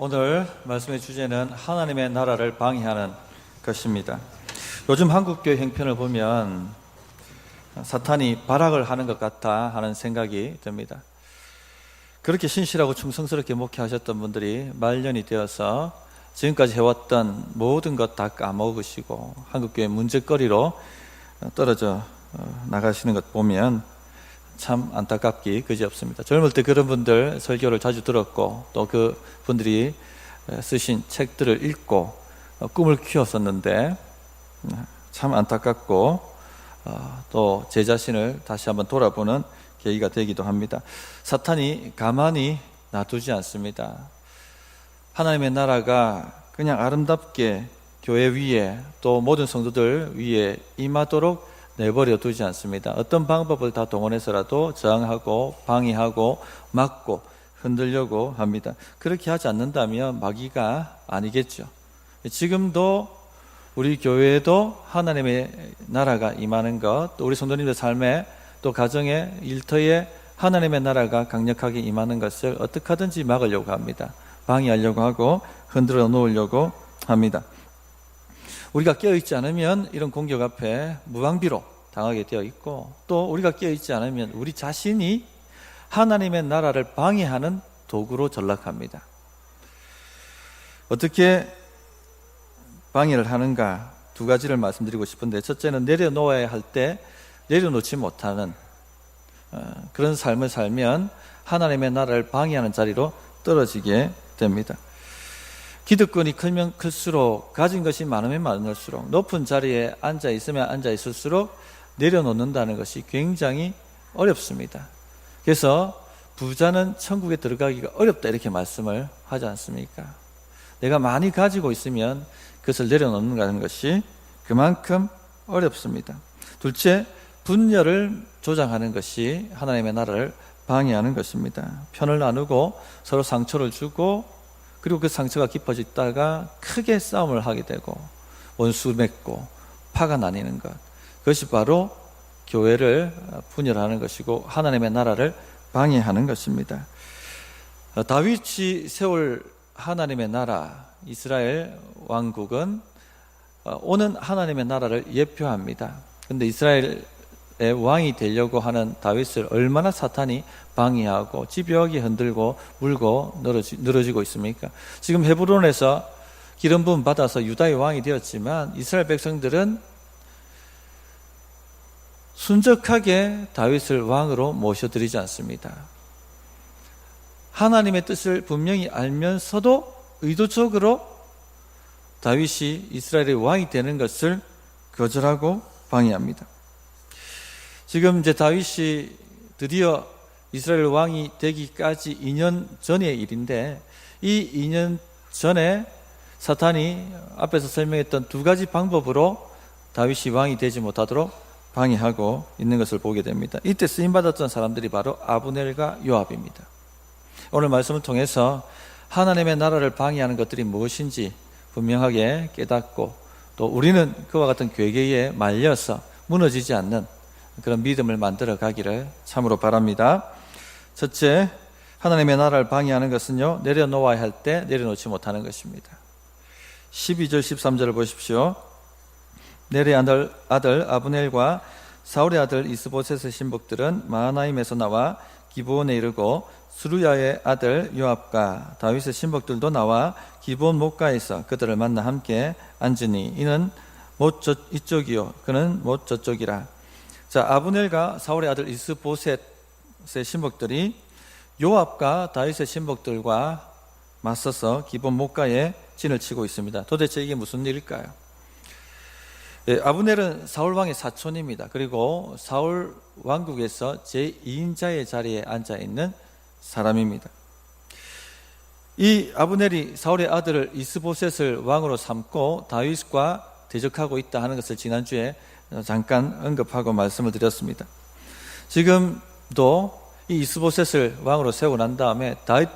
오늘 말씀의 주제는 하나님의 나라를 방해하는 것입니다. 요즘 한국교회 형편을 보면 사탄이 발악을 하는 것 같다 하는 생각이 듭니다. 그렇게 신실하고 충성스럽게 목회하셨던 분들이 말년이 되어서 지금까지 해왔던 모든 것 다 까먹으시고 한국교회 문제거리로 떨어져 나가시는 것 보면 참 안타깝기 그지없습니다. 젊을 때 그런 분들 설교를 자주 들었고 또 그 분들이 쓰신 책들을 읽고 꿈을 키웠었는데 참 안타깝고 또 제 자신을 다시 한번 돌아보는 계기가 되기도 합니다. 사탄이 가만히 놔두지 않습니다. 하나님의 나라가 그냥 아름답게 교회 위에 또 모든 성도들 위에 임하도록 내버려 두지 않습니다. 어떤 방법을 다 동원해서라도 저항하고 방해하고 막고 흔들려고 합니다. 그렇게 하지 않는다면 마귀가 아니겠죠. 지금도 우리 교회에도 하나님의 나라가 임하는 것, 또 우리 성도님들 삶에 또 가정의 일터에 하나님의 나라가 강력하게 임하는 것을 어떻게 하든지 막으려고 합니다. 방해하려고 하고 흔들어 놓으려고 합니다. 우리가 깨어있지 않으면 이런 공격 앞에 무방비로 당하게 되어 있고, 또 우리가 깨어있지 않으면 우리 자신이 하나님의 나라를 방해하는 도구로 전락합니다. 어떻게 방해를 하는가 두 가지를 말씀드리고 싶은데, 첫째는 내려놓아야 할 때 내려놓지 못하는 그런 삶을 살면 하나님의 나라를 방해하는 자리로 떨어지게 됩니다. 기득권이 크면 클수록, 가진 것이 많으면 많을수록, 높은 자리에 앉아 있으면 앉아 있을수록 내려놓는다는 것이 굉장히 어렵습니다. 그래서 부자는 천국에 들어가기가 어렵다 이렇게 말씀을 하지 않습니까? 내가 많이 가지고 있으면 그것을 내려놓는다는 것이 그만큼 어렵습니다. 둘째, 분열을 조장하는 것이 하나님의 나라를 방해하는 것입니다. 편을 나누고 서로 상처를 주고, 그리고 그 상처가 깊어지다가 크게 싸움을 하게 되고 원수 맺고 파가 나뉘는 것, 그것이 바로 교회를 분열하는 것이고 하나님의 나라를 방해하는 것입니다. 다윗이 세울 하나님의 나라, 이스라엘 왕국은 오는 하나님의 나라를 예표합니다. 그런데 이스라엘의 왕이 되려고 하는 다윗을 얼마나 사탄이 방해하고 집요하게 흔들고 물고 늘어지고 있습니까? 지금 헤브론에서 기름 부음 받아서 유다의 왕이 되었지만 이스라엘 백성들은 순적하게 다윗을 왕으로 모셔드리지 않습니다. 하나님의 뜻을 분명히 알면서도 의도적으로 다윗이 이스라엘의 왕이 되는 것을 거절하고 방해합니다. 지금 이제 다윗이 드디어 이스라엘 왕이 되기까지 2년 전의 일인데, 이 2년 전에 사탄이 앞에서 설명했던 두 가지 방법으로 다윗이 왕이 되지 못하도록 방해하고 있는 것을 보게 됩니다. 이때 쓰임받았던 사람들이 바로 아브넬과 요압입니다. 오늘 말씀을 통해서 하나님의 나라를 방해하는 것들이 무엇인지 분명하게 깨닫고, 또 우리는 그와 같은 괴계에 말려서 무너지지 않는 그런 믿음을 만들어 가기를 참으로 바랍니다. 첫째, 하나님의 나라를 방해하는 것은요, 내려놓아야 할 때 내려놓지 못하는 것입니다. 12절 13절을 보십시오. 넬의 아들 아브넬과 사울의 아들 이스보셋의 신복들은 마하나임에서 나와 기브온에 이르고, 스루야의 아들 요압과 다윗의 신복들도 나와 기브온 목가에서 그들을 만나 함께 앉으니 이는 못 이쪽이요 그는 못 저쪽이라. 자, 아브넬과 사울의 아들 이스보셋의 신복들이 요압과 다윗의 신복들과 맞서서 기브온 목가에 진을 치고 있습니다. 도대체 이게 무슨 일일까요? 아브넬은 사울 왕의 사촌입니다. 그리고 사울 왕국에서 제2인자의 자리에 앉아 있는 사람입니다. 이 아브넬이 사울의 아들을 이스보셋을 왕으로 삼고 다윗과 대적하고 있다 하는 것을 지난주에 잠깐 언급하고 말씀을 드렸습니다. 지금도 이 이스보셋을 왕으로 세우고 난 다음에 다윗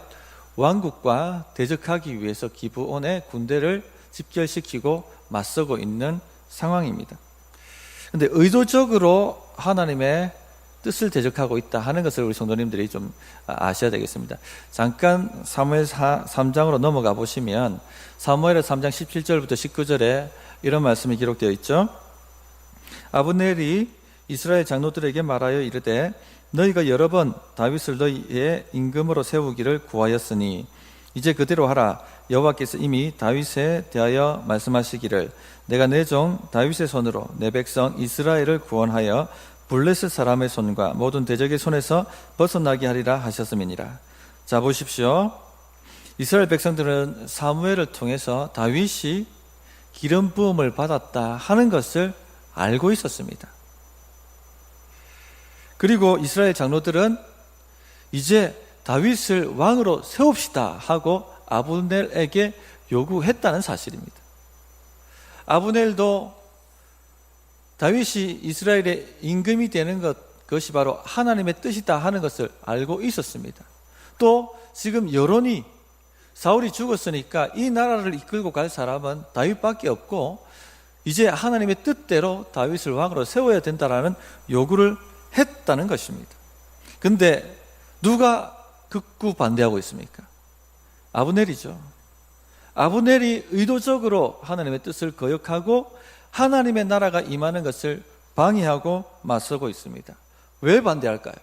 왕국과 대적하기 위해서 기브온에 군대를 집결시키고 맞서고 있는 상황입니다. 그런데 의도적으로 하나님의 뜻을 대적하고 있다 하는 것을 우리 성도님들이 좀 아셔야 되겠습니다. 잠깐 사무엘 3장으로 넘어가 보시면 사무엘 3장 17절부터 19절에 이런 말씀이 기록되어 있죠. 아브넬이 이스라엘 장로들에게 말하여 이르되 너희가 여러 번 다윗을 너희의 임금으로 세우기를 구하였으니 이제 그대로 하라. 여호와께서 이미 다윗에 대하여 말씀하시기를 내가 내 종 다윗의 손으로 내 백성 이스라엘을 구원하여 블레셋 사람의 손과 모든 대적의 손에서 벗어나게 하리라 하셨음이니라. 자, 보십시오. 이스라엘 백성들은 사무엘을 통해서 다윗이 기름 부음을 받았다 하는 것을 알고 있었습니다. 그리고 이스라엘 장로들은 이제 다윗을 왕으로 세웁시다 하고 아브넬에게 요구했다는 사실입니다. 아브넬도 다윗이 이스라엘의 임금이 되는 그것이 바로 하나님의 뜻이다 하는 것을 알고 있었습니다. 또 지금 여론이 사울이 죽었으니까 이 나라를 이끌고 갈 사람은 다윗밖에 없고 이제 하나님의 뜻대로 다윗을 왕으로 세워야 된다라는 요구를 했다는 것입니다. 근데 누가 극구 반대하고 있습니까? 아브넬이죠. 아브넬이 의도적으로 하나님의 뜻을 거역하고 하나님의 나라가 임하는 것을 방해하고 맞서고 있습니다. 왜 반대할까요?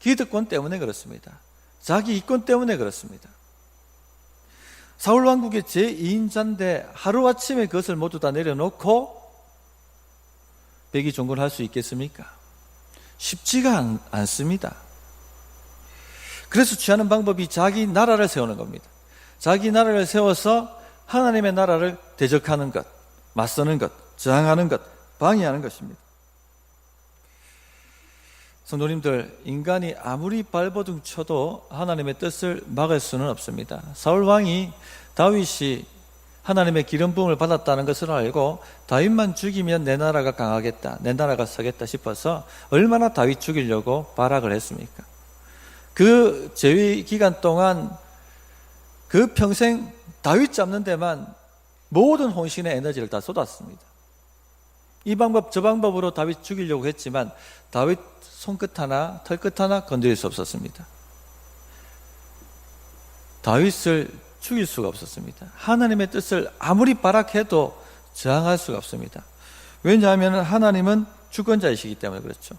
기득권 때문에 그렇습니다. 자기 이권 때문에 그렇습니다. 사울 왕국의 제2인자인데 하루아침에 그것을 모두 다 내려놓고 백의 종군을 할 수 있겠습니까? 쉽지가 않습니다. 그래서 취하는 방법이 자기 나라를 세우는 겁니다. 자기 나라를 세워서 하나님의 나라를 대적하는 것, 맞서는 것, 저항하는 것, 방해하는 것입니다. 성도님들, 인간이 아무리 발버둥 쳐도 하나님의 뜻을 막을 수는 없습니다. 사울 왕이 다윗이 하나님의 기름 부음을 받았다는 것을 알고 다윗만 죽이면 내 나라가 강하겠다, 내 나라가 서겠다 싶어서 얼마나 다윗 죽이려고 발악을 했습니까? 그 재위 기간 동안 그 평생 다윗 잡는 데만 모든 혼신의 에너지를 다 쏟았습니다. 이 방법 저 방법으로 다윗 죽이려고 했지만 다윗 손끝 하나 털끝 하나 건드릴 수 없었습니다. 다윗을 죽일 수가 없었습니다. 하나님의 뜻을 아무리 발악해도 저항할 수가 없습니다. 왜냐하면 하나님은 주권자이시기 때문에 그렇죠.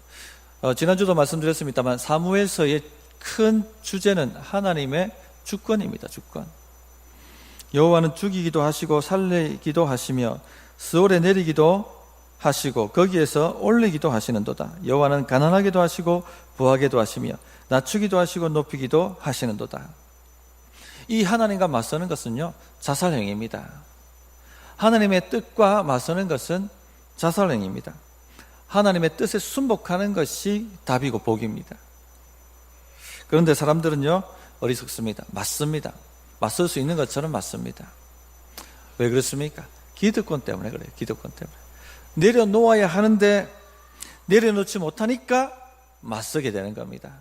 지난주도 말씀드렸습니다만 사무엘서의 큰 주제는 하나님의 주권입니다. 주권. 여호와는 죽이기도 하시고 살리기도 하시며 스올에 내리기도 하시고 거기에서 올리기도 하시는도다. 여호와는 가난하게도 하시고 부하게도 하시며 낮추기도 하시고 높이기도 하시는도다. 이 하나님과 맞서는 것은요, 자살행위입니다. 하나님의 뜻과 맞서는 것은 자살행위입니다. 하나님의 뜻에 순복하는 것이 답이고 복입니다. 그런데 사람들은요, 어리석습니다. 맞습니다. 맞설 수 있는 것처럼 맞습니다. 왜 그렇습니까? 기득권 때문에 그래요. 기득권 때문에. 내려놓아야 하는데 내려놓지 못하니까 맞서게 되는 겁니다.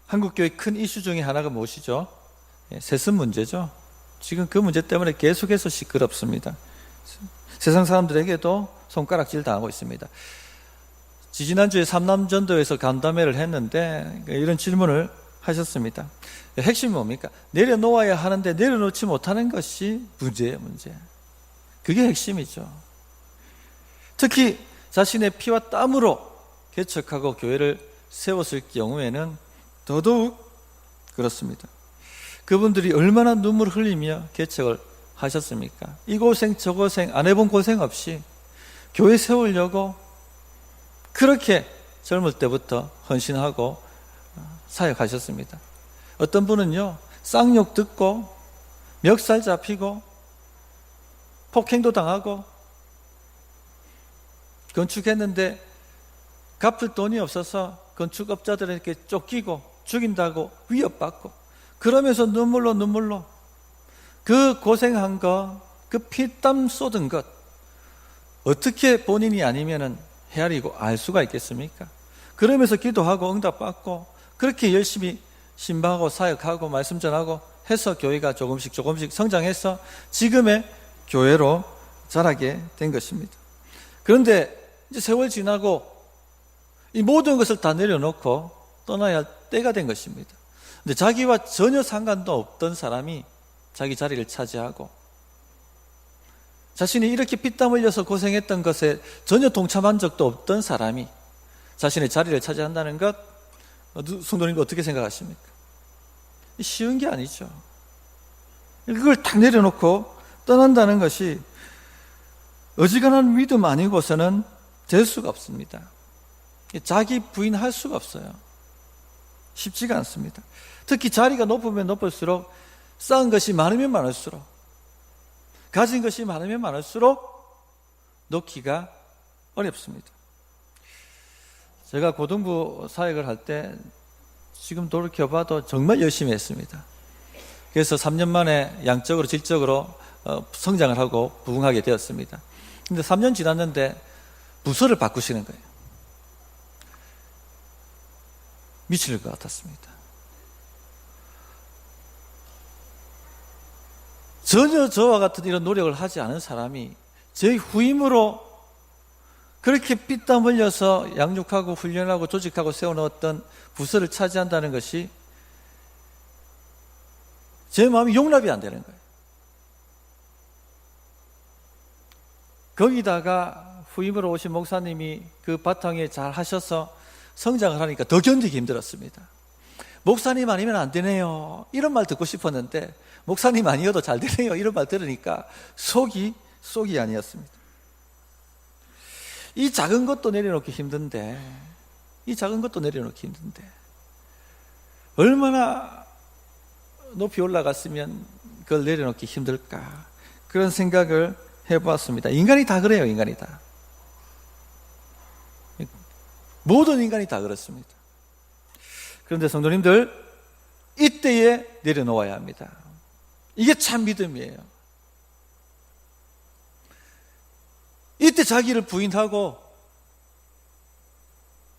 한국교회 큰 이슈 중에 하나가 무엇이죠? 세습 문제죠. 지금 그 문제 때문에 계속해서 시끄럽습니다. 세상 사람들에게도 손가락질 당하고 있습니다. 지지난주에 삼남전도에서 간담회를 했는데 이런 질문을 하셨습니다. 핵심이 뭡니까? 내려놓아야 하는데 내려놓지 못하는 것이 문제예요, 문제. 그게 핵심이죠. 특히 자신의 피와 땀으로 개척하고 교회를 세웠을 경우에는 더더욱 그렇습니다. 그분들이 얼마나 눈물을 흘리며 개척을 하셨습니까? 이 고생 저 고생 안 해본 고생 없이 교회 세우려고 그렇게 젊을 때부터 헌신하고 사역하셨습니다. 어떤 분은요, 쌍욕 듣고 멱살 잡히고 폭행도 당하고 건축했는데 갚을 돈이 없어서 건축업자들에게 쫓기고 죽인다고 위협받고 그러면서 눈물로 그 고생한 것, 그 피땀 쏟은 것 어떻게 본인이 아니면은 헤아리고 알 수가 있겠습니까? 그러면서 기도하고 응답받고 그렇게 열심히 신방하고 사역하고 말씀 전하고 해서 교회가 조금씩 성장해서 지금의 교회로 자라게 된 것입니다. 그런데 이제 세월 지나고 이 모든 것을 다 내려놓고 떠나야 할 때가 된 것입니다. 근데 자기와 전혀 상관도 없던 사람이 자기 자리를 차지하고 자신이 이렇게 피땀 흘려서 고생했던 것에 전혀 동참한 적도 없던 사람이 자신의 자리를 차지한다는 것, 성도님도 어떻게 생각하십니까? 쉬운 게 아니죠. 그걸 다 내려놓고 떠난다는 것이 어지간한 믿음 아니고서는 될 수가 없습니다. 자기 부인할 수가 없어요. 쉽지가 않습니다. 특히 자리가 높으면 높을수록, 쌓은 것이 많으면 많을수록, 가진 것이 많으면 많을수록 놓기가 어렵습니다. 제가 고등부 사역을 할 때 지금 돌이켜봐도 정말 열심히 했습니다. 그래서 3년 만에 양적으로 질적으로 성장을 하고 부흥하게 되었습니다. 근데 3년 지났는데 부서를 바꾸시는 거예요. 미칠 것 같았습니다. 전혀 저와 같은 이런 노력을 하지 않은 사람이 제 후임으로 그렇게 피땀 흘려서 양육하고 훈련하고 조직하고 세워놓았던 부서를 차지한다는 것이 제 마음이 용납이 안 되는 거예요. 거기다가 후임으로 오신 목사님이 그 바탕에 잘 하셔서 성장을 하니까 더 견디기 힘들었습니다. 목사님 아니면 안 되네요, 이런 말 듣고 싶었는데 목사님 아니어도 잘 되네요, 이런 말 들으니까 속이 아니었습니다. 이 작은 것도 내려놓기 힘든데 얼마나 높이 올라갔으면 그걸 내려놓기 힘들까, 그런 생각을 해보았습니다. 인간이 다 그래요. 인간이 다, 모든 인간이 다 그렇습니다. 그런데 성도님들, 이때에 내려놓아야 합니다. 이게 참 믿음이에요. 이때 자기를 부인하고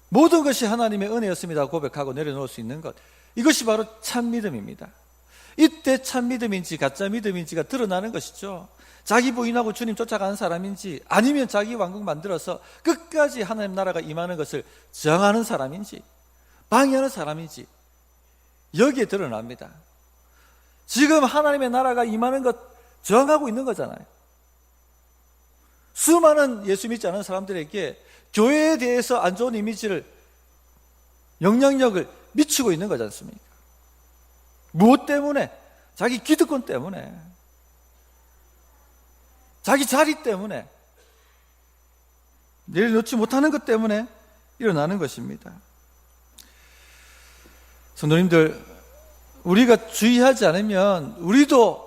모든 것이 하나님의 은혜였습니다 고백하고 내려놓을 수 있는 것, 이것이 바로 참 믿음입니다. 이때 참 믿음인지 가짜 믿음인지가 드러나는 것이죠. 자기 부인하고 주님 쫓아가는 사람인지, 아니면 자기 왕국 만들어서 끝까지 하나님 나라가 임하는 것을 저항하는 사람인지, 방해하는 사람인지, 여기에 드러납니다. 지금 하나님의 나라가 임하는 것 저항하고 있는 거잖아요. 수많은 예수 믿지 않은 사람들에게 교회에 대해서 안 좋은 이미지를, 영향력을 미치고 있는 거지 않습니까? 무엇 때문에? 자기 기득권 때문에, 자기 자리 때문에, 내려놓지 못하는 것 때문에 일어나는 것입니다. 성도님들, 우리가 주의하지 않으면 우리도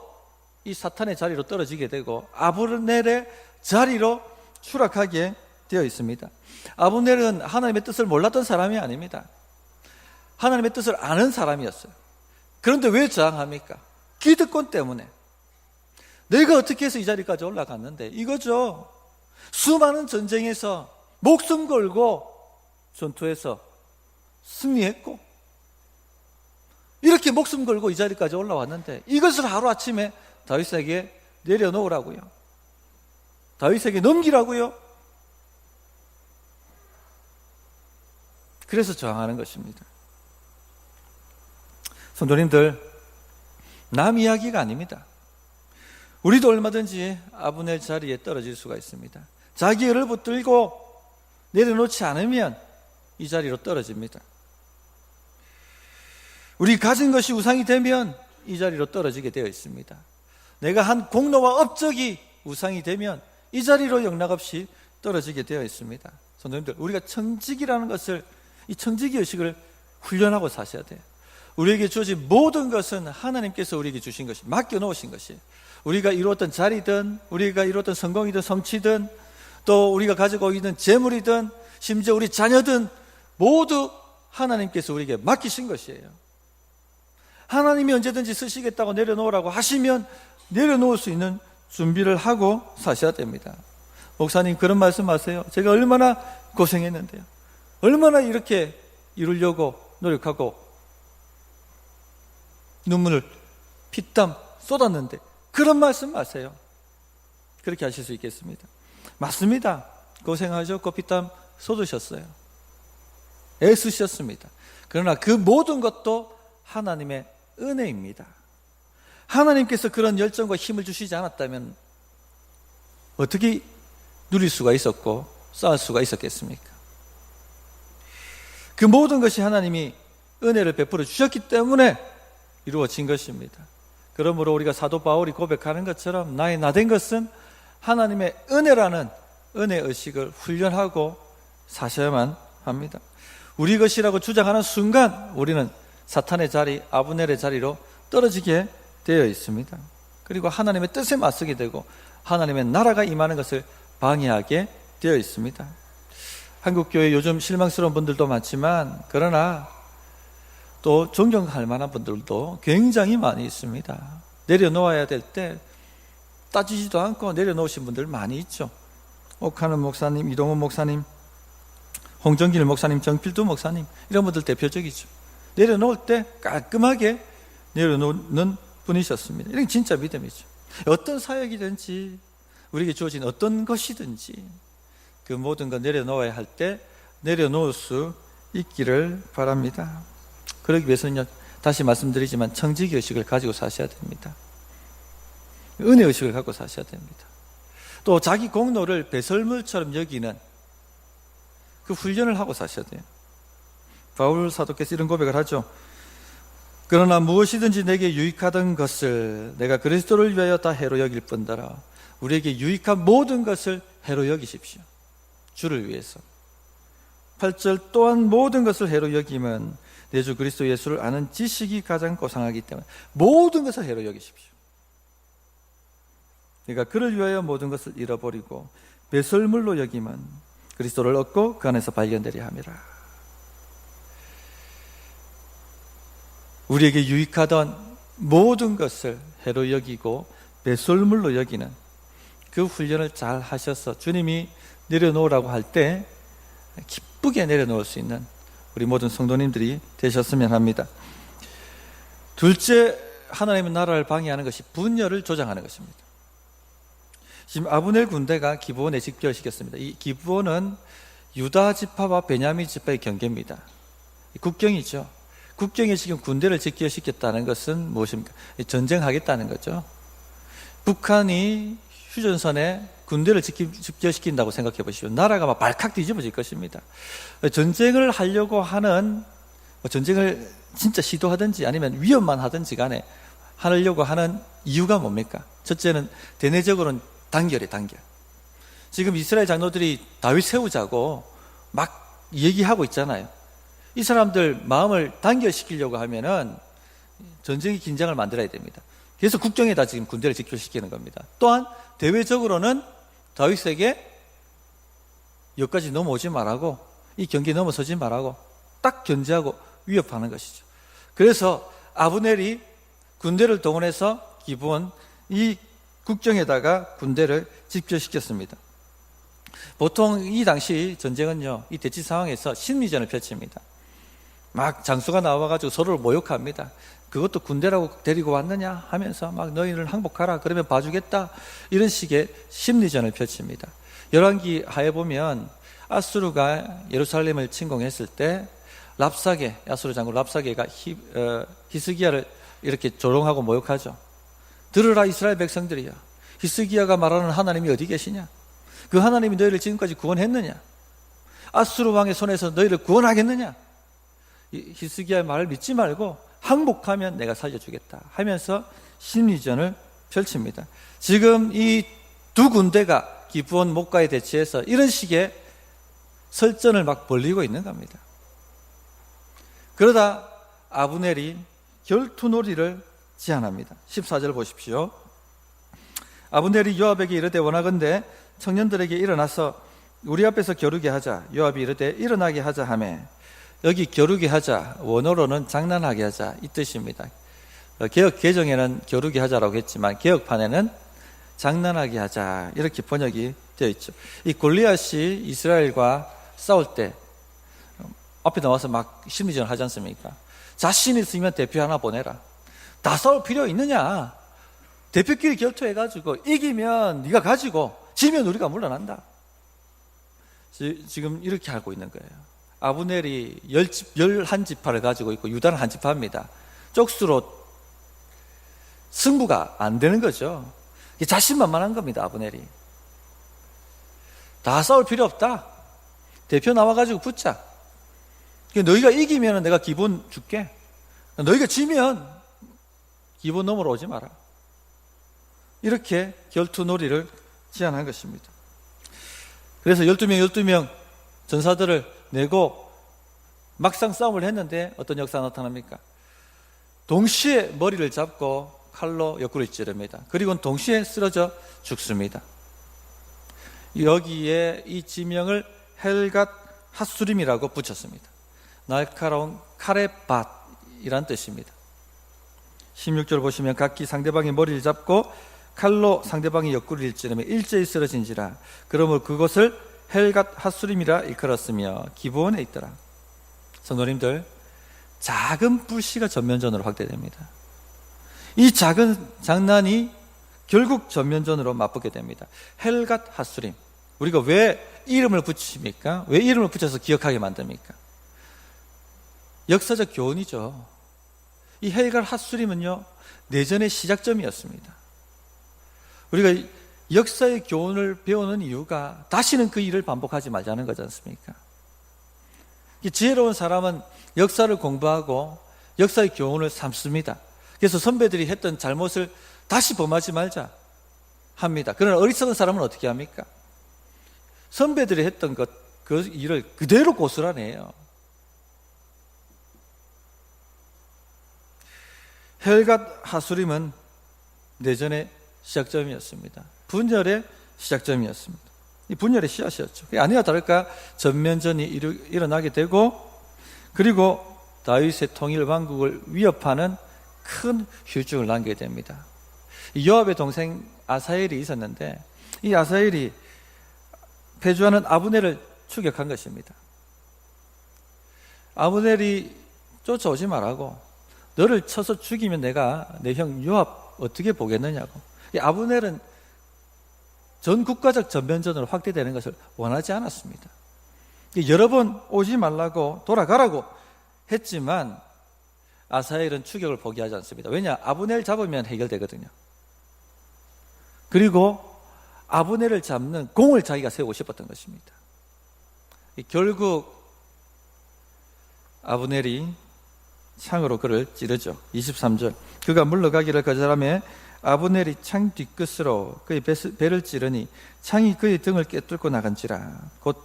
이 사탄의 자리로 떨어지게 되고 아브넬의 자리로 추락하게 되어 있습니다. 아브넬은 하나님의 뜻을 몰랐던 사람이 아닙니다. 하나님의 뜻을 아는 사람이었어요. 그런데 왜 저항합니까? 기득권 때문에. 내가 어떻게 해서 이 자리까지 올라갔는데, 이거죠. 수많은 전쟁에서 목숨 걸고 전투해서 승리했고, 이렇게 목숨 걸고 이 자리까지 올라왔는데 이것을 하루아침에 다윗에게 내려놓으라고요, 다윗에게 넘기라고요. 그래서 저항하는 것입니다. 성도님들, 남 이야기가 아닙니다. 우리도 얼마든지 아브넬 자리에 떨어질 수가 있습니다. 자기를 붙들고 내려놓지 않으면 이 자리로 떨어집니다. 우리 가진 것이 우상이 되면 이 자리로 떨어지게 되어 있습니다. 내가 한 공로와 업적이 우상이 되면 이 자리로 영락없이 떨어지게 되어 있습니다. 성도님들, 우리가 청직이라는 것을, 이 청직의 의식을 훈련하고 사셔야 돼요. 우리에게 주어진 모든 것은 하나님께서 우리에게 주신 것이, 맡겨놓으신 것이에요. 우리가 이루었던 자리든, 우리가 이루었던 성공이든 성취든, 또 우리가 가지고 있는 재물이든, 심지어 우리 자녀든 모두 하나님께서 우리에게 맡기신 것이에요. 하나님이 언제든지 쓰시겠다고 내려놓으라고 하시면 내려놓을 수 있는 준비를 하고 사셔야 됩니다. 목사님, 그런 말씀하세요. 제가 얼마나 고생했는데요, 얼마나 이렇게 이루려고 노력하고 눈물을 피땀 쏟았는데 그런 말씀 마세요. 그렇게 하실 수 있겠습니다. 맞습니다. 고생하셨고 피땀 쏟으셨어요. 애쓰셨습니다. 그러나 그 모든 것도 하나님의 은혜입니다. 하나님께서 그런 열정과 힘을 주시지 않았다면 어떻게 누릴 수가 있었고 쌓을 수가 있었겠습니까? 그 모든 것이 하나님이 은혜를 베풀어 주셨기 때문에 이루어진 것입니다. 그러므로 우리가 사도 바울이 고백하는 것처럼 나의 나된 것은 하나님의 은혜라는 은혜의식을 훈련하고 사셔야만 합니다. 우리 것이라고 주장하는 순간 우리는 사탄의 자리, 아브넬의 자리로 떨어지게 되어 있습니다. 그리고 하나님의 뜻에 맞서게 되고 하나님의 나라가 임하는 것을 방해하게 되어 있습니다. 한국교회 요즘 실망스러운 분들도 많지만 그러나 또 존경할 만한 분들도 굉장히 많이 있습니다. 내려놓아야 될 때 따지지도 않고 내려놓으신 분들 많이 있죠. 옥하는 목사님, 이동훈 목사님, 홍정길 목사님, 정필두 목사님 이런 분들 대표적이죠. 내려놓을 때 깔끔하게 내려놓는 분이셨습니다. 이건 진짜 믿음이죠. 어떤 사역이든지 우리에게 주어진 어떤 것이든지 그 모든 것 내려놓아야 할 때 내려놓을 수 있기를 바랍니다. 그러기 위해서는요, 다시 말씀드리지만 청지기의식을 가지고 사셔야 됩니다. 은혜의식을 갖고 사셔야 됩니다. 또 자기 공로를 배설물처럼 여기는 그 훈련을 하고 사셔야 돼요. 바울 사도께서 이런 고백을 하죠. 그러나 무엇이든지 내게 유익하던 것을 내가 그리스도를 위하여 다 해로 여길 뿐더러 우리에게 유익한 모든 것을 해로 여기십시오. 주를 위해서. 8절 또한 모든 것을 해로 여김은 내 주 그리스도 예수를 아는 지식이 가장 고상하기 때문에 모든 것을 해로 여기십시오. 그러니까 그를 위하여 모든 것을 잃어버리고 배설물로 여김은 그리스도를 얻고 그 안에서 발견되려 함이라. 우리에게 유익하던 모든 것을 해로 여기고 배설물로 여기는 그 훈련을 잘 하셔서 주님이 내려놓으라고 할 때 기쁘게 내려놓을 수 있는 우리 모든 성도님들이 되셨으면 합니다. 둘째, 하나님의 나라를 방해하는 것이 분열을 조장하는 것입니다. 지금 아브넬 군대가 기브온에 집결시켰습니다. 이 기브온은 유다 지파와 베냐민 지파의 경계입니다. 국경이죠. 국경에 지금 군대를 집결시켰다는 것은 무엇입니까? 전쟁하겠다는 거죠. 북한이 휴전선에 군대를 집결시킨다고 생각해 보시오. 나라가 막 발칵 뒤집어질 것입니다. 전쟁을 하려고 하는, 전쟁을 진짜 시도하든지 아니면 위협만 하든지 간에 하려고 하는 이유가 뭡니까? 첫째는 대내적으로는 단결이에요, 단결. 지금 이스라엘 장로들이 다윗 세우자고 막 얘기하고 있잖아요. 이 사람들 마음을 단결시키려고 하면은 전쟁의 긴장을 만들어야 됩니다. 그래서 국경에다 지금 군대를 집결시키는 겁니다. 또한 대외적으로는 다윗에게 여기까지 넘어오지 말라고, 이 경계 넘어서지 말라고 딱 견제하고 위협하는 것이죠. 그래서 아브넬이 군대를 동원해서 기브온 이 국경에다가 군대를 집결시켰습니다. 보통 이 당시 전쟁은요, 이 대치 상황에서 심리전을 펼칩니다. 막 장수가 나와가지고 서로를 모욕합니다. 그것도 군대라고 데리고 왔느냐 하면서 막 너희를 항복하라 그러면 봐주겠다, 이런 식의 심리전을 펼칩니다. 열왕기 하에 보면 아수르가 예루살렘을 침공했을 때 랍사게, 아수르 장군 랍사게가 히스기야를 이렇게 조롱하고 모욕하죠. 들으라 이스라엘 백성들이여, 히스기야가 말하는 하나님이 어디 계시냐? 그 하나님이 너희를 지금까지 구원했느냐? 아수르 왕의 손에서 너희를 구원하겠느냐? 히스기야의 말을 믿지 말고 항복하면 내가 살려주겠다 하면서 심리전을 펼칩니다. 지금 이 두 군대가 기브온 목가에 대치해서 이런 식의 설전을 막 벌리고 있는 겁니다. 그러다 아브넬이 결투놀이를 제안합니다. 14절 보십시오. 아브넬이 요압에게 이르되 원하건대 청년들에게 일어나서 우리 앞에서 겨루게 하자. 요압이 이르되 일어나게 하자 하매, 여기 겨루게 하자, 원어로는 장난하게 하자 이 뜻입니다. 개역 개정에는 겨루게 하자라고 했지만 개역판에는 장난하게 하자 이렇게 번역이 되어 있죠. 이 골리앗이 이스라엘과 싸울 때 앞에 나와서 막 심리전을 하지 않습니까? 자신 있으면 대표 하나 보내라. 다 싸울 필요 있느냐? 대표끼리 결투해가지고 이기면 네가 가지고 지면 우리가 물러난다. 지금 이렇게 하고 있는 거예요. 아브넬이 11지파를 가지고 있고 유다는 한 지파입니다. 쪽수로 승부가 안 되는 거죠. 자신만만한 겁니다. 아브넬이. 다 싸울 필요 없다. 대표 나와가지고 붙자. 너희가 이기면 내가 기본 줄게. 너희가 지면 기본 넘어로 오지 마라. 이렇게 결투놀이를 제안한 것입니다. 그래서 12명 전사들을 내고 막상 싸움을 했는데 어떤 역사가 나타납니까? 동시에 머리를 잡고 칼로 옆구리를 찌릅니다. 그리고는 동시에 쓰러져 죽습니다. 여기에 이 지명을 헬갓 핫수림이라고 붙였습니다. 날카로운 칼의 밭이란 뜻입니다. 16절 보시면 각기 상대방의 머리를 잡고 칼로 상대방의 옆구리를 찌르며 일제히 쓰러진지라. 그러므로 그것을 헬갓 핫수림이라 일컬었으며 기브온에 있더라. 성도님들, 작은 불씨가 전면전으로 확대됩니다. 이 작은 장난이 결국 전면전으로 맞붙게 됩니다. 헬갓 핫수림. 우리가 왜 이름을 붙입니까? 왜 이름을 붙여서 기억하게 만듭니까? 역사적 교훈이죠. 이 헬갓 핫수림은요, 내전의 시작점이었습니다. 우리가 역사의 교훈을 배우는 이유가 다시는 그 일을 반복하지 말자는 거지 않습니까? 지혜로운 사람은 역사를 공부하고 역사의 교훈을 삼습니다. 그래서 선배들이 했던 잘못을 다시 범하지 말자 합니다. 그러나 어리석은 사람은 어떻게 합니까? 선배들이 했던 그 일을 그대로 고스란해요. 헬갓 핫수림은 내전의 시작점이었습니다. 분열의 시작점이었습니다. 이 분열의 씨앗이었죠. 아니나 다를까 전면전이 일어나게 되고, 그리고 다윗의 통일 왕국을 위협하는 큰 휴증을 남게 됩니다. 요압의 동생 아사엘이 있었는데, 이 아사엘이 패주하는 아브넬을 추격한 것입니다. 아브넬이 쫓아오지 말라고, 너를 쳐서 죽이면 내가 내 형 요압 어떻게 보겠느냐고. 이 아브넬은 전 국가적 전면전으로 확대되는 것을 원하지 않았습니다. 여러 번 오지 말라고 돌아가라고 했지만 아사엘은 추격을 포기하지 않습니다. 왜냐? 아브넬 잡으면 해결되거든요. 그리고 아브넬을 잡는 공을 자기가 세우고 싶었던 것입니다. 결국 아브넬이 창으로 그를 찌르죠. 23절. 그가 물러가기를 거절하며 아브넬이 창 뒤끝으로 그의 배를 찌르니 창이 그의 등을 꿰뚫고 나간지라. 곧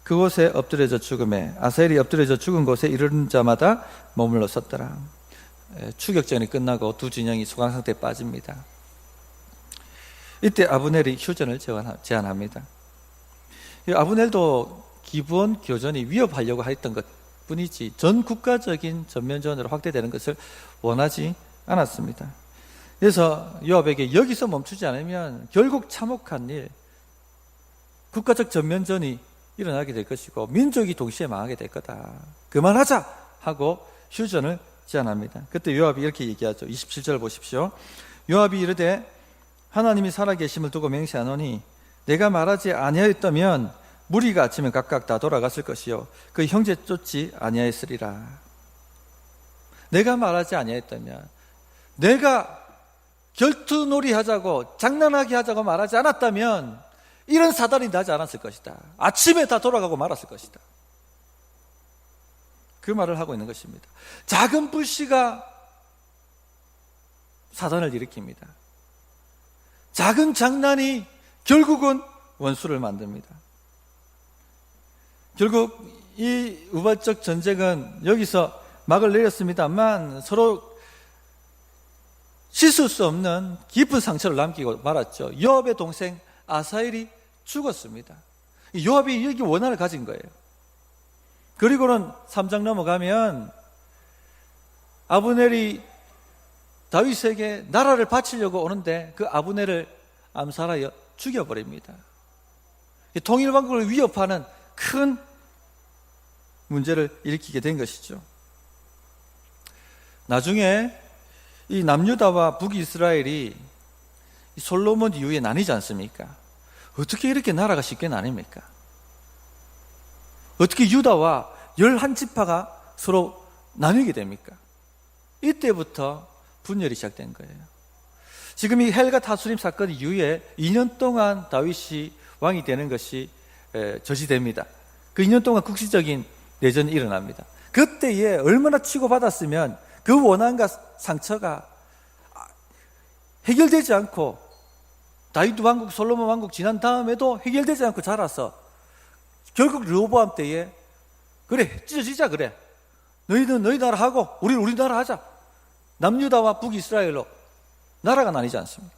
그곳에 엎드려져 죽음에 아사엘이 엎드려져 죽은 곳에 이르는 자마다 머물러 섰더라. 추격전이 끝나고 두 진영이 소강 상태에 빠집니다. 이때 아브넬이 휴전을 제안합니다. 아브넬도 기브온 교전이 위협하려고 했던 것 뿐이지 전 국가적인 전면전으로 확대되는 것을 원하지 않았습니다. 그래서 요압에게 여기서 멈추지 않으면 결국 참혹한 일, 국가적 전면전이 일어나게 될 것이고 민족이 동시에 망하게 될 거다. 그만하자 하고 휴전을 제안합니다. 그때 요압이 이렇게 얘기하죠. 27절 보십시오. 요압이 이르되 하나님이 살아계심을 두고 맹세하노니 내가 말하지 아니하였다면 무리가 아침에 각각 다 돌아갔을 것이요 그 형제 쫓지 아니하였으리라. 내가 말하지 아니하였다면, 내가 결투놀이 하자고 장난하게 하자고 말하지 않았다면 이런 사단이 나지 않았을 것이다. 아침에 다 돌아가고 말았을 것이다. 그 말을 하고 있는 것입니다. 작은 불씨가 사단을 일으킵니다. 작은 장난이 결국은 원수를 만듭니다. 결국 이 우발적 전쟁은 여기서 막을 내렸습니다만 서로 씻을 수 없는 깊은 상처를 남기고 말았죠. 요압의 동생 아사엘이 죽었습니다. 요압이 여기 원한을 가진 거예요. 그리고는 3장 넘어가면 아브넬이 다윗에게 나라를 바치려고 오는데 그 아브넬을 암살하여 죽여버립니다. 통일왕국을 위협하는 큰 문제를 일으키게 된 것이죠. 나중에 이 남유다와 북이스라엘이 솔로몬 이후에 나뉘지 않습니까? 어떻게 이렇게 나라가 쉽게 나뉩니까? 어떻게 유다와 11지파가 서로 나뉘게 됩니까? 이때부터 분열이 시작된 거예요. 지금 이 헬가 하수림 사건 이후에 2년 동안 다윗이 왕이 되는 것이 저지됩니다. 그 2년 동안 국시적인 내전이 일어납니다. 그때에 얼마나 치고받았으면 그 원한과 상처가 해결되지 않고 다윗 왕국, 솔로몬 왕국 지난 다음에도 해결되지 않고 자라서 결국 르호보암 때에 그래 찢어지자 그래 너희는 너희 나라 하고 우리는 우리 나라 하자. 남유다와 북이스라엘로 나라가 나뉘지 않습니다.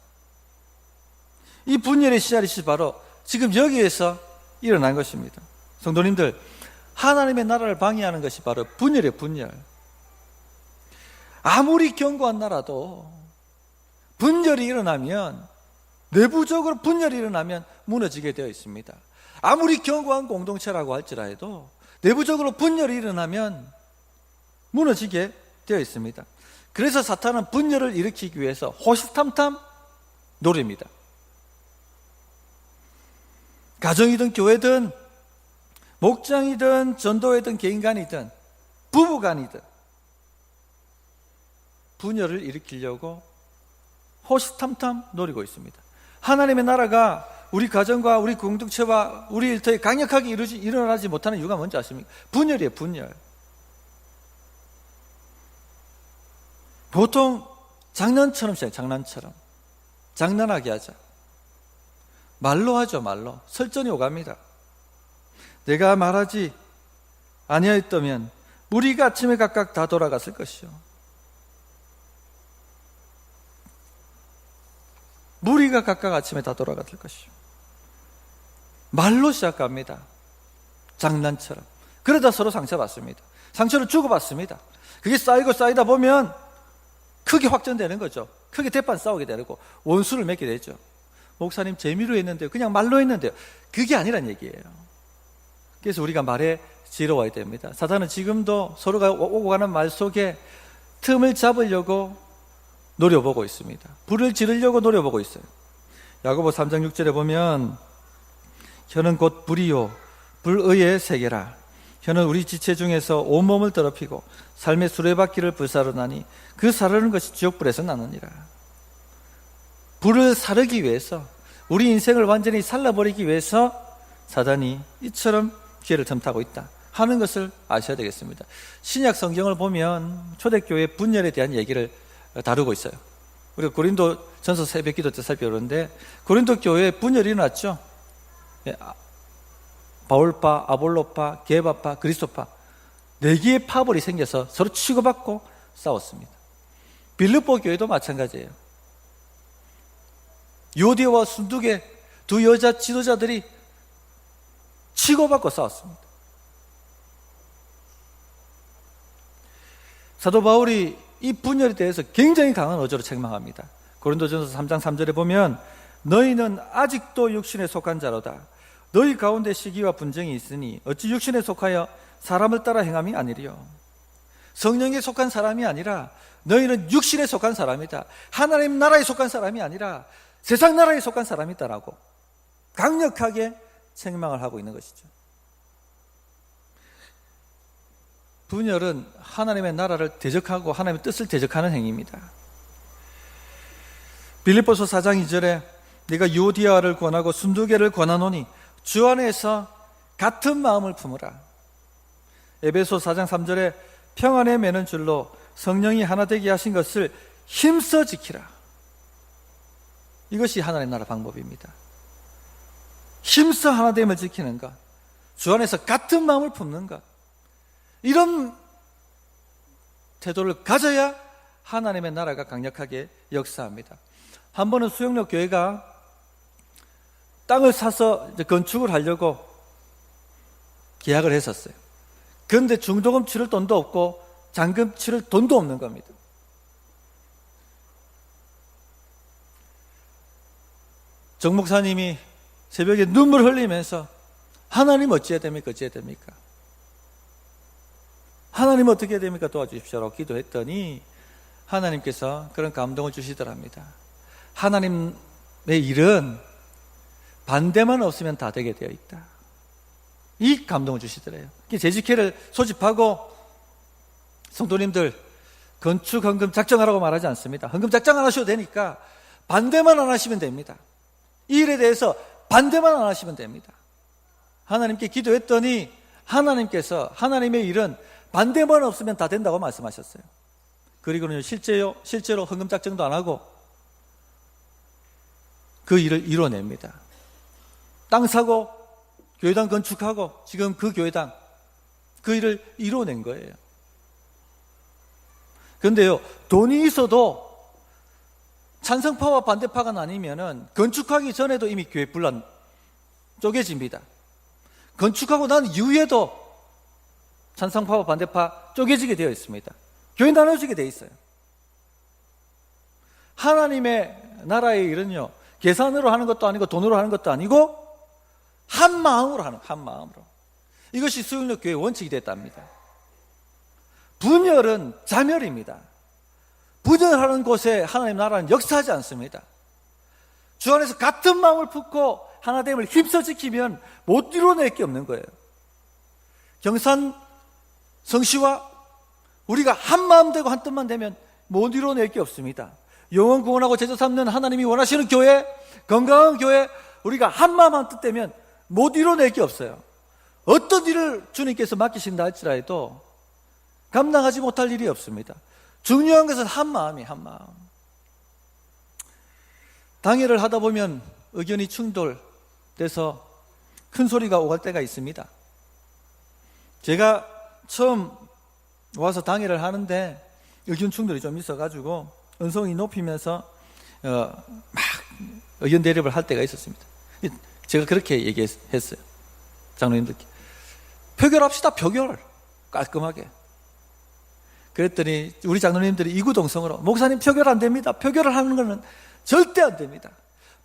이 분열의 씨앗이 바로 지금 여기에서 일어난 것입니다. 성도님들, 하나님의 나라를 방해하는 것이 바로 분열의 분열. 아무리 견고한 나라도 분열이 일어나면, 내부적으로 분열이 일어나면 무너지게 되어 있습니다. 아무리 견고한 공동체라고 할지라도 내부적으로 분열이 일어나면 무너지게 되어 있습니다. 그래서 사탄은 분열을 일으키기 위해서 호시탐탐 노립니다. 가정이든 교회든 목장이든 전도회든 개인간이든 부부간이든 분열을 일으키려고 호시탐탐 노리고 있습니다. 하나님의 나라가 우리 가정과 우리 공동체와 우리 일터에 강력하게 일어나지 못하는 이유가 뭔지 아십니까? 분열이에요, 분열. 보통 장난처럼 시작해요, 장난처럼. 장난하게 하자. 말로 하죠, 말로. 설전이 오갑니다. 내가 말하지 아니하였다면 무리가 아침에 각각 다 돌아갔을 것이요. 무리가 각각 아침에 다 돌아갔을 것이요. 말로 시작합니다. 장난처럼. 그러다 서로 상처받습니다. 상처를 주고받습니다. 그게 쌓이고 쌓이다 보면 크게 확전되는 거죠. 크게 대판 싸우게 되고 원수를 맺게 되죠. 목사님 재미로 했는데요, 그냥 말로 했는데요, 그게 아니란 얘기예요. 그래서 우리가 말에 지혜로워야 됩니다. 사탄은 지금도 서로가 오고 가는 말 속에 틈을 잡으려고 노려보고 있습니다. 불을 지르려고 노려보고 있어요. 야고보 3장 6절에 보면 혀는 곧 불이요 불의의 세계라. 혀는 우리 지체 중에서 온몸을 더럽히고 삶의 수레바퀴를 불사르나니 그 사르는 것이 지옥불에서 나느니라. 불을 사르기 위해서, 우리 인생을 완전히 살라버리기 위해서 사단이 이처럼 기회를 틈타고 있다 하는 것을 아셔야 되겠습니다. 신약 성경을 보면 초대교회 분열에 대한 얘기를 다루고 있어요. 우리가 고린도 전서 새벽 기도 때 살펴보는데 고린도 교회에 분열이 일어났죠. 바울파, 아볼로파, 게바파, 그리스도파 4개의 파벌이 생겨서 서로 치고받고 싸웠습니다. 빌립보 교회도 마찬가지예요. 요디와 순두계 두 여자 지도자들이 치고받고 싸웠습니다. 사도 바울이 이 분열에 대해서 굉장히 강한 어조로 책망합니다. 고린도전서 3장 3절에 보면 너희는 아직도 육신에 속한 자로다. 너희 가운데 시기와 분쟁이 있으니 어찌 육신에 속하여 사람을 따라 행함이 아니리요. 성령에 속한 사람이 아니라 너희는 육신에 속한 사람이다. 하나님 나라에 속한 사람이 아니라 세상 나라에 속한 사람이다라고 강력하게 책망을 하고 있는 것이죠. 분열은 하나님의 나라를 대적하고 하나님의 뜻을 대적하는 행위입니다. 빌립보서 4장 2절에 네가 유오디아를 권하고 순두개를 권하노니 주 안에서 같은 마음을 품으라. 에베소 4장 3절에 평안에 매는 줄로 성령이 하나 되게 하신 것을 힘써 지키라. 이것이 하나님의 나라 방법입니다. 힘써 하나됨을 지키는 것, 주 안에서 같은 마음을 품는 것, 이런 태도를 가져야 하나님의 나라가 강력하게 역사합니다. 한 번은 수영역 교회가 땅을 사서 건축을 하려고 계약을 했었어요. 그런데 중도금 치를 돈도 없고 잔금 치를 돈도 없는 겁니다. 정 목사님이 새벽에 눈물 흘리면서 하나님 어찌해야 됩니까? 어찌해야 됩니까? 하나님 어떻게 해야 됩니까? 도와주십시오라고 기도했더니 하나님께서 그런 감동을 주시더랍니다. 하나님의 일은 반대만 없으면 다 되게 되어 있다. 이 감동을 주시더래요. 재직회를 소집하고 성도님들 건축 헌금 작정하라고 말하지 않습니다. 헌금 작정 안 하셔도 되니까 반대만 안 하시면 됩니다. 이 일에 대해서 반대만 안 하시면 됩니다. 하나님께 기도했더니 하나님께서 하나님의 일은 반대만 없으면 다 된다고 말씀하셨어요. 그리고는 실제로 헌금 작정도 안 하고 그 일을 이뤄냅니다. 땅 사고 교회당 건축하고 지금 그 교회당 그 일을 이뤄낸 거예요. 그런데요, 돈이 있어도 찬성파와 반대파가 나뉘면은 건축하기 전에도 이미 교회 분란 쪼개집니다. 건축하고 난 이후에도 찬성파와 반대파 쪼개지게 되어 있습니다. 교회 나눠지게 되어 있어요. 하나님의 나라의 일은요, 계산으로 하는 것도 아니고 돈으로 하는 것도 아니고 한 마음으로 하는, 한 마음으로. 이것이 수영역 교회의 원칙이 됐답니다. 분열은 자멸입니다. 분열하는 곳에 하나님 나라는 역사하지 않습니다. 주 안에서 같은 마음을 품고 하나됨을 힘써 지키면 못 이뤄낼 게 없는 거예요. 경산 성시와 우리가 한 마음 되고 한 뜻만 되면 못 이뤄낼 게 없습니다. 영원 구원하고 제자 삼는 하나님이 원하시는 교회, 건강한 교회, 우리가 한 마음 한 뜻 되면 못 이뤄낼 게 없어요. 어떤 일을 주님께서 맡기신다 할지라도 감당하지 못할 일이 없습니다. 중요한 것은 한 마음이 한 마음. 당회를 하다 보면 의견이 충돌돼서 큰 소리가 오갈 때가 있습니다. 제가 처음 와서 당회를 하는데 의견 충돌이 좀 있어가지고 언성이 높이면서 막 의견 대립을 할 때가 있었습니다. 제가 그렇게 얘기했어요. 장로님들께 표결합시다. 표결 깔끔하게. 그랬더니 우리 장로님들이 이구동성으로 목사님 표결 안 됩니다. 표결을 하는 것은 절대 안 됩니다.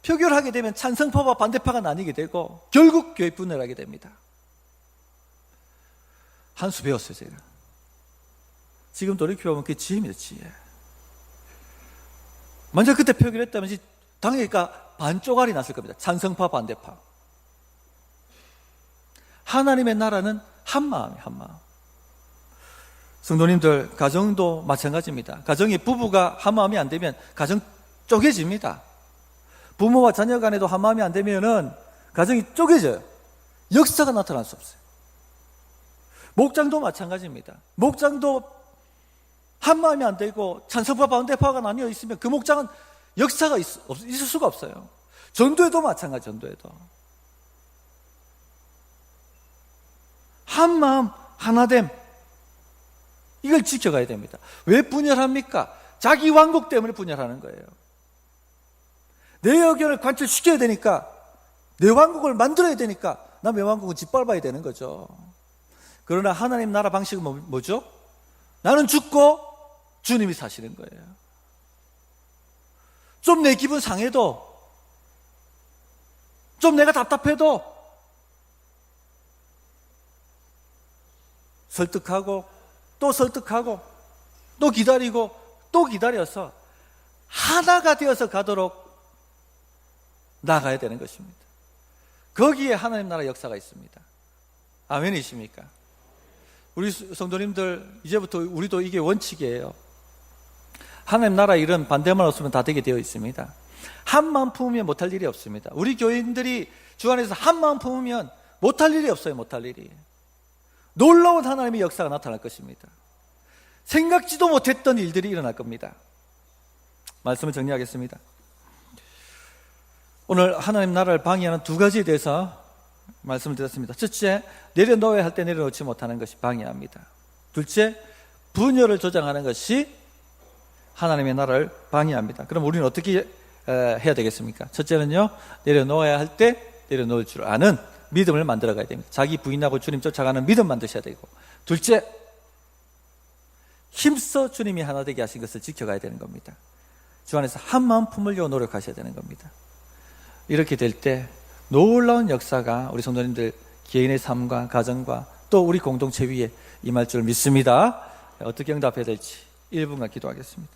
표결하게 되면 찬성파와 반대파가 나뉘게 되고 결국 교회 분열하게 됩니다. 한 수 배웠어요. 제가 지금 돌이켜보면 그게 지혜입니다. 지혜. 만약 그때 표결했다면 당회가 반쪽알이 났을 겁니다. 찬성파 반대파. 하나님의 나라는 한 마음이에요. 한 마음. 성도님들, 가정도 마찬가지입니다. 가정에 부부가 한 마음이 안 되면 가정 쪼개집니다. 부모와 자녀 간에도 한 마음이 안 되면은 가정이 쪼개져요. 역사가 나타날 수 없어요. 목장도 마찬가지입니다. 목장도 한 마음이 안 되고 찬성파 반대파가 나뉘어 있으면 그 목장은 역사가 있을 수가 없어요. 전도에도 마찬가지. 전도에도 한 마음 하나됨, 이걸 지켜가야 됩니다. 왜 분열합니까? 자기 왕국 때문에 분열하는 거예요. 내 의견을 관철시켜야 되니까, 내 왕국을 만들어야 되니까 남의 왕국은 짓밟아야 되는 거죠. 그러나 하나님 나라 방식은 뭐죠? 나는 죽고 주님이 사시는 거예요. 좀 내 기분 상해도, 좀 내가 답답해도 설득하고 또 설득하고 또 기다리고 또 기다려서 하나가 되어서 가도록 나가야 되는 것입니다. 거기에 하나님 나라 역사가 있습니다. 아멘이십니까? 우리 성도님들, 이제부터 우리도 이게 원칙이에요. 하나님 나라 일은 반대만 없으면 다 되게 되어 있습니다. 한 마음 품으면 못할 일이 없습니다. 우리 교인들이 주 안에서 한 마음 품으면 못할 일이 없어요. 못할 일이. 놀라운 하나님의 역사가 나타날 것입니다. 생각지도 못했던 일들이 일어날 겁니다. 말씀을 정리하겠습니다. 오늘 하나님 나라를 방해하는 두 가지에 대해서 말씀을 드렸습니다. 첫째, 내려놓아야 할 때 내려놓지 못하는 것이 방해합니다. 둘째, 분열을 조장하는 것이 하나님의 나라를 방해합니다. 그럼 우리는 어떻게 해야 되겠습니까? 첫째는요, 내려놓아야 할 때 내려놓을 줄 아는 믿음을 만들어 가야 됩니다. 자기 부인하고 주님 쫓아가는 믿음 만드셔야 되고, 둘째, 힘써 주님이 하나 되게 하신 것을 지켜가야 되는 겁니다. 주 안에서 한 마음 품으려고 노력하셔야 되는 겁니다. 이렇게 될 때 놀라운 역사가 우리 성도님들 개인의 삶과 가정과 또 우리 공동체 위에 임할 줄 믿습니다. 어떻게 응답해야 될지 1분간 기도하겠습니다.